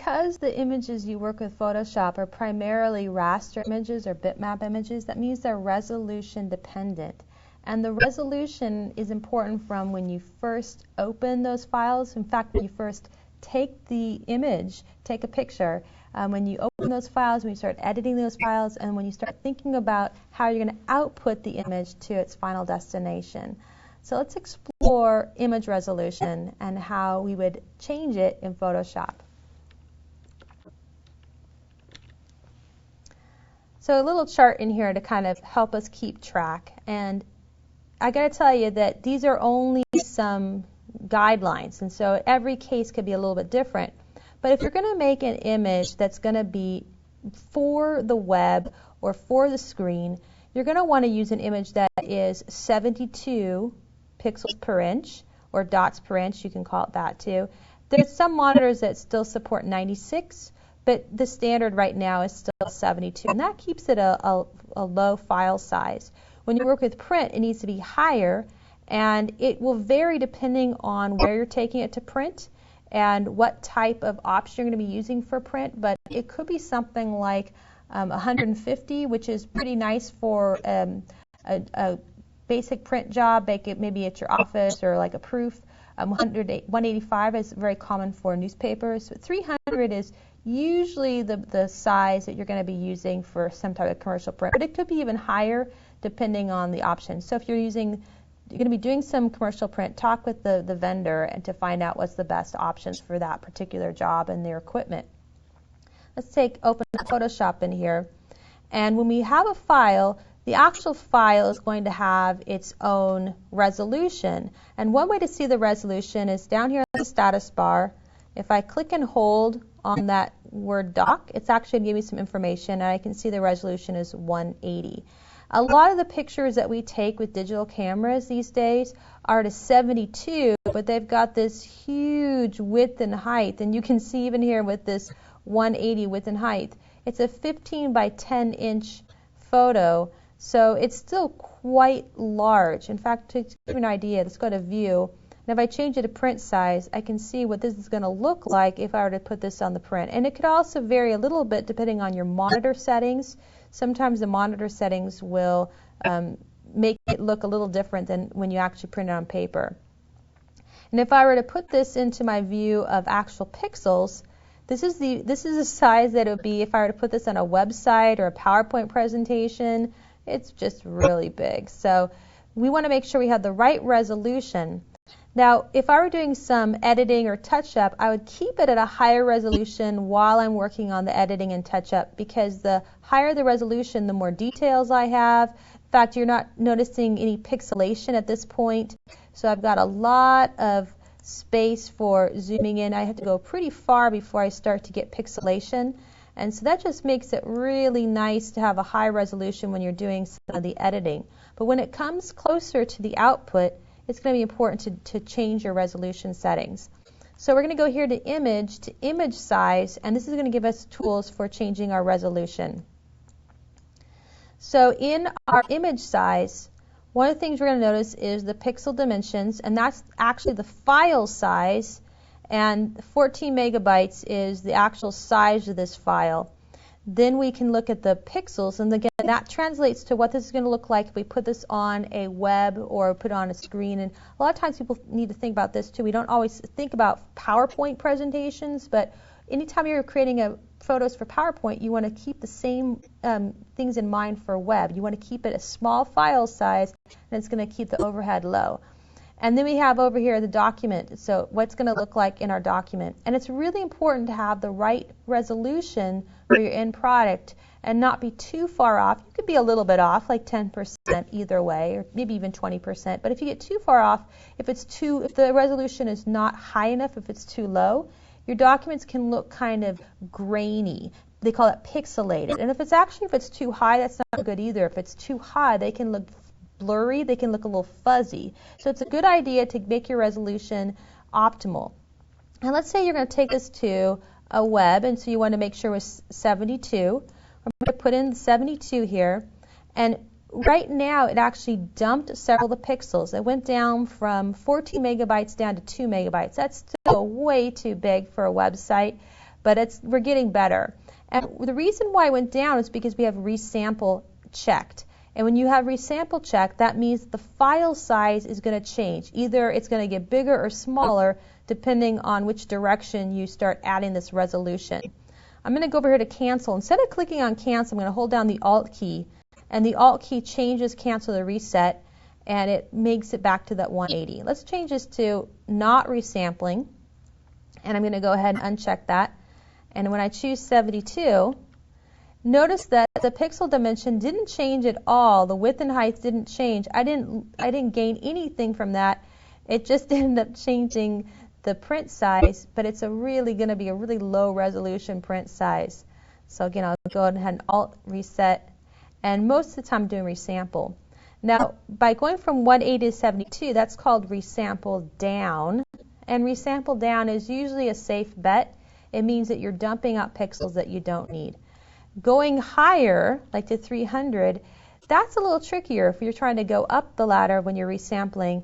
because the images you work with Photoshop are primarily raster images or bitmap images, that means they're resolution dependent. And the resolution is important from when you first open those files. In fact, when you first take the image, take a picture, when you open those files, when you start editing those files, and when you start thinking about how you're going to output the image to its final destination. So let's explore image resolution and how we would change it in Photoshop. So a little chart in here to kind of help us keep track. And I got to tell you that these are only some guidelines, and so every case could be a little bit different. But if you're going to make an image that's going to be for the web or for the screen, you're going to want to use an image that is 72 pixels per inch, or dots per inch, you can call it that too. There's some monitors that still support 96, but the standard right now is still 72, and that keeps it a low file size. When you work with print, it needs to be higher, and it will vary depending on where you're taking it to print and what type of option you're going to be using for print, but it could be something like 150, which is pretty nice for a basic print job, maybe at your office or like a proof. 185 is very common for newspapers. 300 is usually the size that you're going to be using for some type of commercial print, but it could be even higher depending on the option. So if you're going to be doing some commercial print, talk with the vendor and to find out what's the best options for that particular job and their equipment. Let's open Photoshop in here, and when we have a file, the actual file is going to have its own resolution. And one way to see the resolution is down here on the status bar. If I click and hold on that word doc, it's actually going to give me some information, and I can see the resolution is 180. A lot of the pictures that we take with digital cameras these days are to 72, but they've got this huge width and height, and you can see even here with this 180 width and height, it's a 15 by 10 inch photo, so it's still quite large. In fact, to give you an idea, let's go to view, and if I change it to print size, I can see what this is going to look like if I were to put this on the print. And it could also vary a little bit depending on your monitor settings. Sometimes the monitor settings will make it look a little different than when you actually print it on paper. And if I were to put this into my view of actual pixels, this is the size that it would be if I were to put this on a website or a PowerPoint presentation. It's just really big. So we want to make sure we have the right resolution. Now, if I were doing some editing or touch-up, I would keep it at a higher resolution while I'm working on the editing and touch-up, because the higher the resolution, the more details I have. In fact, you're not noticing any pixelation at this point, so I've got a lot of space for zooming in. I have to go pretty far before I start to get pixelation, and so that just makes it really nice to have a high resolution when you're doing some of the editing. But when it comes closer to the output, it's going to be important to change your resolution settings. So we're going to go here to image size, and this is going to give us tools for changing our resolution. So in our image size, one of the things we're going to notice is the pixel dimensions, and that's actually the file size, and 14 megabytes is the actual size of this file. Then we can look at the pixels, and again, that translates to what this is going to look like if we put this on a web or put it on a screen. And a lot of times people need to think about this too. We don't always think about PowerPoint presentations, but anytime you're creating photos for PowerPoint, you want to keep the same things in mind for web. You want to keep it a small file size, and it's going to keep the overhead low. And then we have over here the document, so what's going to look like in our document. And it's really important to have the right resolution for your end product and not be too far off. You could be a little bit off, like 10% either way, or maybe even 20%. But if you get too far off, if the resolution is not high enough, if it's too low, your documents can look kind of grainy. They call it pixelated. And if it's too high, that's not good either. If it's too high, they can look blurry, they can look a little fuzzy. So it's a good idea to make your resolution optimal. And let's say you're going to take this to a web, and so you want to make sure it's 72. I'm going to put in 72 here, and right now it actually dumped several of the pixels. It went down from 14 megabytes down to 2 megabytes. That's still way too big for a website, but we're getting better. And the reason why it went down is because we have resample checked. And when you have resample checked, that means the file size is going to change. Either it's going to get bigger or smaller depending on which direction you start adding this resolution. I'm going to go over here to cancel. Instead of clicking on cancel, I'm going to hold down the Alt key, and the Alt key changes cancel to reset, and it makes it back to that 180. Let's change this to not resampling, and I'm going to go ahead and uncheck that. And when I choose 72, notice that the pixel dimension didn't change at all. The width and height didn't change. I didn't gain anything from that. It just ended up changing the print size, but it's going to be a really low resolution print size. So again, I'll go ahead and Alt reset, and most of the time I'm doing resample. Now, by going from 180 to 72, that's called resample down, and resample down is usually a safe bet. It means that you're dumping out pixels that you don't need. Going higher, like to 300, that's a little trickier if you're trying to go up the ladder when you're resampling.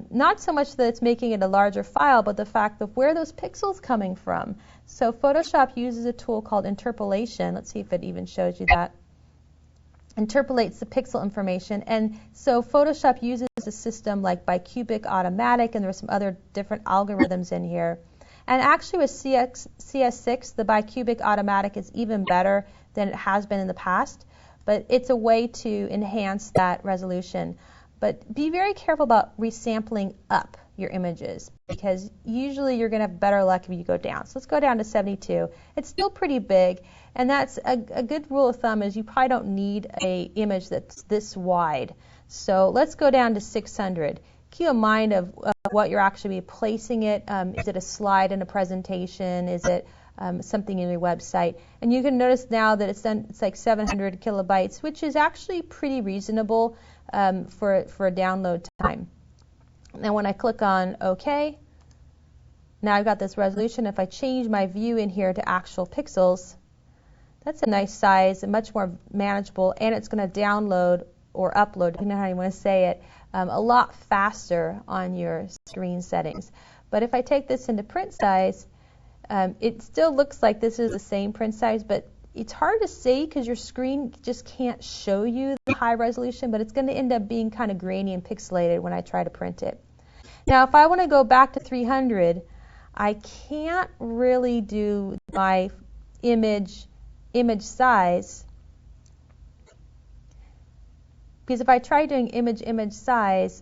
Not so much that it's making it a larger file, but the fact of where those pixels coming from. So Photoshop uses a tool called interpolation. Let's see if it even shows you that. Interpolates the pixel information. And so Photoshop uses a system like bicubic automatic, and there's some other different algorithms in here. And actually with CS6, the bicubic automatic is even better than it has been in the past. But it's a way to enhance that resolution. But be very careful about resampling up your images, because usually you're going to have better luck if you go down. So let's go down to 72. It's still pretty big, and that's a good rule of thumb is you probably don't need an image that's this wide. So let's go down to 600. Keep in mind of what you're actually placing it. Is it a slide in a presentation? Is it something in your website? And you can notice now that it's like 700 kilobytes, which is actually pretty reasonable for a download time. Now when I click on OK, now I've got this resolution. If I change my view in here to actual pixels, that's a nice size and much more manageable, and it's going to download or upload, depending on how you want to say it, a lot faster on your screen settings. But if I take this into print size, it still looks like this is the same print size, but it's hard to see because your screen just can't show you the high resolution, but it's going to end up being kind of grainy and pixelated when I try to print it. Now, if I want to go back to 300, I can't really do my image size, because if I try doing image size,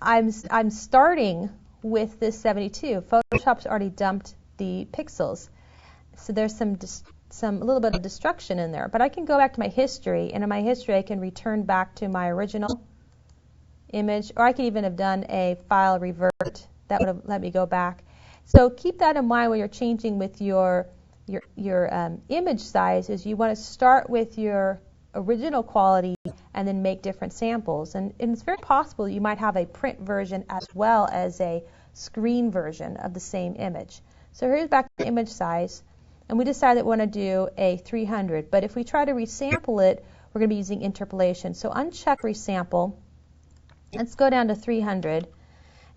I'm starting with this 72. Photoshop's already dumped the pixels, so there's a little bit of destruction in there. But I can go back to my history, and in my history I can return back to my original image, or I could even have done a file revert. That would have let me go back. So keep that in mind when you're changing with your image size, is you want to start with your original quality and then make different samples. And it's very possible you might have a print version as well as a screen version of the same image. So here's back to image size, and we decided that we want to do a 300. But if we try to resample it, we're going to be using interpolation. So uncheck resample. Let's go down to 300.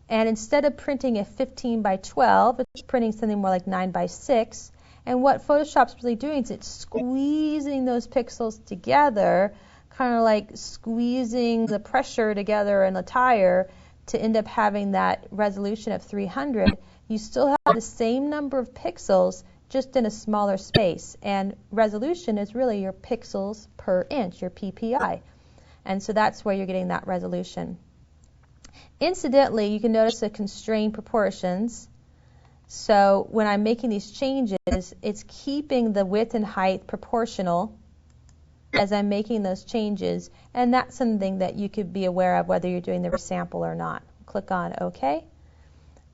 And instead of printing a 15 by 12, it's printing something more like 9 by 6. And what Photoshop's really doing is it's squeezing those pixels together, kind of like squeezing the pressure together in the tire to end up having that resolution of 300. You still have the same number of pixels, just in a smaller space. And resolution is really your pixels per inch, your PPI. And so that's where you're getting that resolution. Incidentally, you can notice the constrained proportions. So when I'm making these changes, it's keeping the width and height proportional as I'm making those changes, and that's something that you could be aware of whether you're doing the resample or not. Click on OK,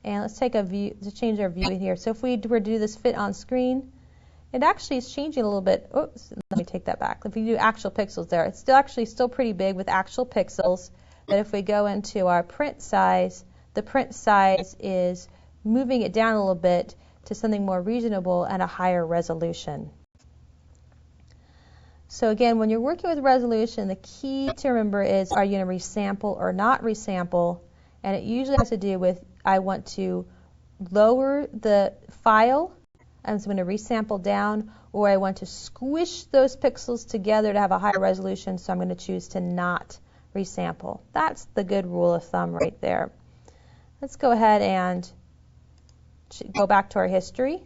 and let's take a view to change our view here. So if we were to do this fit on screen, it actually is changing a little bit. Oops, let me take that back. If we do actual pixels there, it's still pretty big with actual pixels. But if we go into our print size, the print size is moving it down a little bit to something more reasonable and a higher resolution. So again, when you're working with resolution, the key to remember is, are you going to resample or not resample? And it usually has to do with, I want to lower the file I'm going to resample down, or I want to squish those pixels together to have a higher resolution, so I'm going to choose to not resample. That's the good rule of thumb right there. Let's go ahead and go back to our history.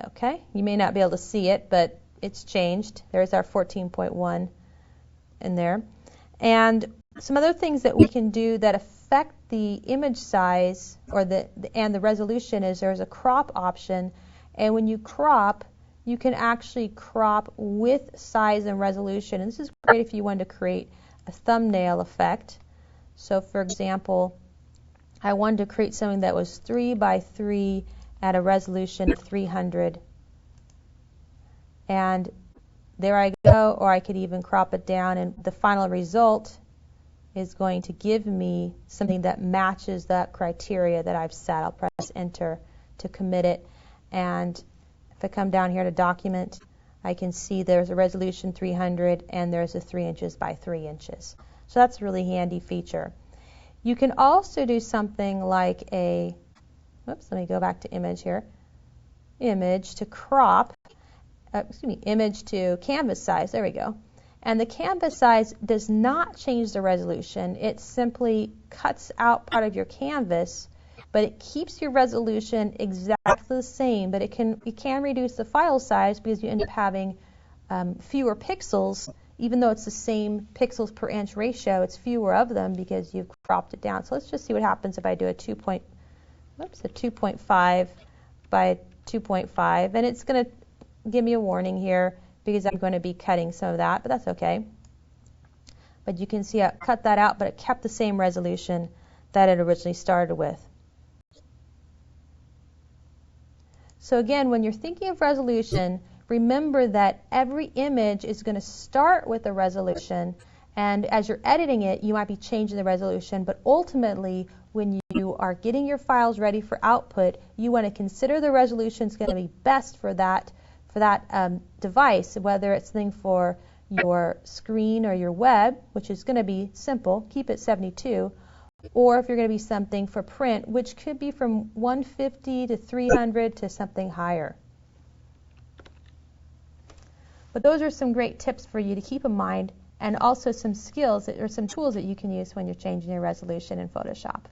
Okay, you may not be able to see it, but it's changed. There's our 14.1 in there. And some other things that we can do that affect the image size and the resolution is there's a crop option, and when you crop, you can actually crop with size and resolution. And this is great if you want to create a thumbnail effect. So for example, I wanted to create something that was 3 by 3 at a resolution of 300. And there I go, or I could even crop it down, and the final result is going to give me something that matches that criteria that I've set. I'll press enter to commit it, and if I come down here to document, I can see there's a resolution 300 and there's a 3 inches by 3 inches. So that's a really handy feature. You can also do something like let me go back to image here, image to crop, image to canvas size, there we go. And the canvas size does not change the resolution. It simply cuts out part of your canvas, but it keeps your resolution exactly the same, but it can reduce the file size because you end up having fewer pixels. Even though it's the same pixels per inch ratio, it's fewer of them because you've cropped it down. So let's just see what happens if I do a 2.5 by 2.5, and it's going to give me a warning here because I'm going to be cutting some of that, but that's okay. But you can see I cut that out, but it kept the same resolution that it originally started with. So again, when you're thinking of resolution, remember that every image is going to start with a resolution, and as you're editing it, you might be changing the resolution, but ultimately, when you are getting your files ready for output, you want to consider the resolution is going to be best for that device, whether it's something for your screen or your web, which is going to be simple, keep it 72, or if you're going to be something for print, which could be from 150 to 300 to something higher. But those are some great tips for you to keep in mind, and also some skills or some tools that you can use when you're changing your resolution in Photoshop.